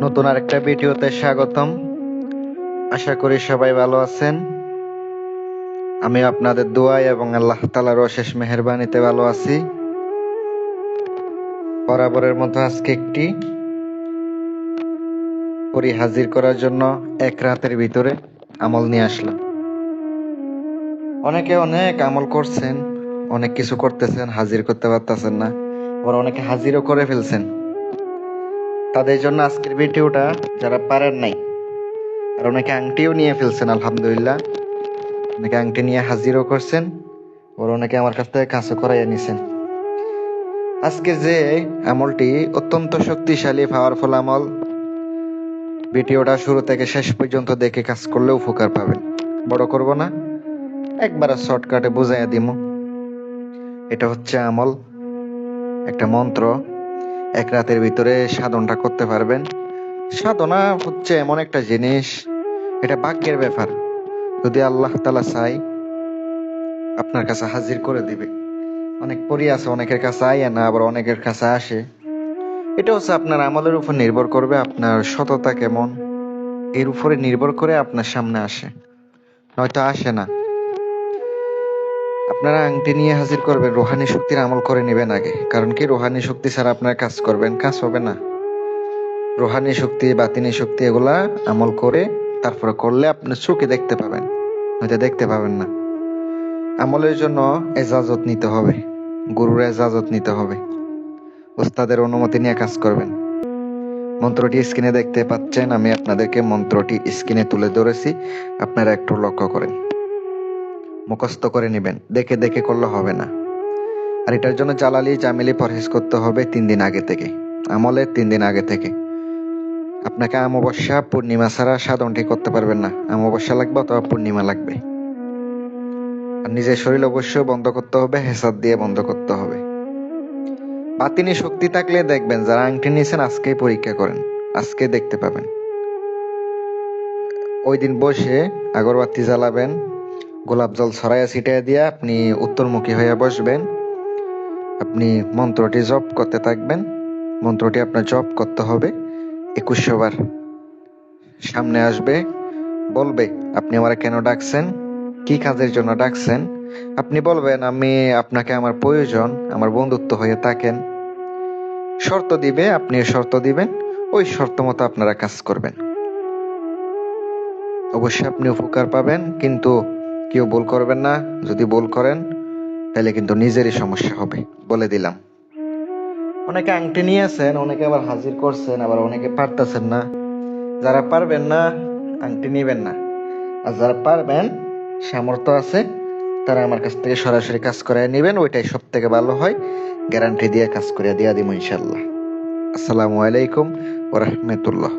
নতুন আরেকটা ভিডিওতে স্বাগতম। আশা করি সবাই ভালো আছেন। আমি আপনাদের দোয়ায় এবং আল্লাহ তাআলার অশেষ মেহেরবানিতে ভালো আছি। বরাবরের মতো আজকে একটি পরি হাজির করার জন্য এক রাতের ভিতরে আমল নিয়ে আসলাম। অনেকে অনেক আমল করছেন, অনেক কিছু করতেছেন, হাজির করতে পারতেছেন না, আবার অনেকে হাজিরও করে ফেলছেন। তাদের জন্য আজকের ভিডিওটা, যারা পারেন নাই। আর অনেকে আংটিও নিয়ে ফেলছেন, আলহামদুলিল্লাহ। অনেকে আংটি নিয়ে হাজিরও করছেন, ওর অনেকে আমার কাছ থেকে কাজও করাইয়া নিছেন। আজকে যে আমলটি অত্যন্ত শক্তিশালী, পাওয়ারফুল আমল। ভিডিওটা শুরু থেকে শেষ পর্যন্ত দেখে কাজ করলে উপকার পাবেন। বড় করব না, একবার শর্টকাটে বুঝাইয়া দিব। এটা হচ্ছে আমল, একটা মন্ত্র। এক রাতের ভিতরে সাধনটা করতে পারবেন। সাধনা হচ্ছে এমন একটা জিনিস, এটা ভাগ্যের ব্যাপার। যদি আল্লাহ তাআলা চাই, আপনার কাছে হাজির করে দিবে। অনেক পরি আছে, অনেকের কাছে আয় না, আবার অনেকের কাছে আসে। এটা হচ্ছে আপনার আমলের উপর নির্ভর করবে, আপনার সততা কেমন, এর উপরে নির্ভর করে আপনার সামনে আসে, নয়তো আসে না। আপনারা আংটি নিয়ে হাজির করবেন, রুহানি শক্তির আমল করে নেবেন আগে। কারণ কি, রুহানি শক্তি ছাড়া আপনার কাজ করবেন, কাজ হবে না। রুহানি শক্তি, বাতিনি শক্তি, এগুলা আমল করে তারপরে করলে আপনি চোখে দেখতে পাবেন, হয়তো দেখতে পাবেন না। আমলের জন্য এজাজত নিতে হবে, গুরুর এজাজত নিতে হবে, ওস্তাদের অনুমতি নিয়ে কাজ করবেন। মন্ত্রটি স্ক্রিনে দেখতে পাচ্ছেন, আমি আপনাদেরকে মন্ত্রটি স্ক্রিনে তুলে ধরেছি, আপনারা একটু লক্ষ্য করেন, মুখস্থ করে নেবেন। দেখে দেখে করলে হবে না। আর এটার জন্য জালালি জামিলি পরহেজ করতে হবে 3 দিন আগে থেকে, আমলের 3 দিন আগে থেকে। আপনাকে অমাবস্যা পূর্ণিমা ছাড়া সাধনটি করতে পারবেন না। অমাবস্যা লাগবে অথবা পূর্ণিমা লাগবে। আর নিজের শরীর অবশ্যই বন্ধ করতে হবে, হেসাদ দিয়ে বন্ধ করতে হবে। বাতিনি শক্তি থাকলে দেখবেন, যারা আংটি নিয়েছেন আজকেই পরীক্ষা করেন, আজকে দেখতে পাবেন। ওই দিন বসে আগরবাতি জ্বালাবেন, গোলাপ জল ছড়াইয়া ছিটাইয়া দিয়ে আপনি উত্তরমুখী হয়ে বসবেন। আপনি মন্ত্রটি জপ করতে থাকবেন। মন্ত্রটি আপনার জপ করতে হবে 2100 বার। সামনে আসবে, বলবে আপনি আমারে কেন ডাকছেন, কি কাজের জন্য ডাকছেন। আপনি বলবেন, আমি আপনাকে আমার প্রয়োজন, আমার বন্ধুত্ব হয়ে থাকেন। শর্ত দিবে, আপনি শর্ত দিবেন, ওই শর্ত মতো আপনারা কাজ করবেন। অবশ্যই আপনি উপকার পাবেন, কিন্তু কেউ ভুল করবেন না। যদি ভুল করেন তাহলে কিন্তু নিজেরই সমস্যা হবে, বলে দিলাম। অনেকে আংটি নিয়েছেন, অনেকে আবার হাজির করছেন, আবার অনেকে পারতেছেন না। যারা পারবেন না, আংটি নিবেন না। আর যারা পারবেন, সামর্থ্য আছে, তারা আমার কাছ থেকে সরাসরি কাজ করায় নেবেন, ওইটাই সব থেকে ভালো হয়। গ্যারান্টি দিয়ে কাজ করে দিয়া দিব ইনশাল্লাহ। আসসালামু আলাইকুম ওয়া রাহমাতুল্লাহ।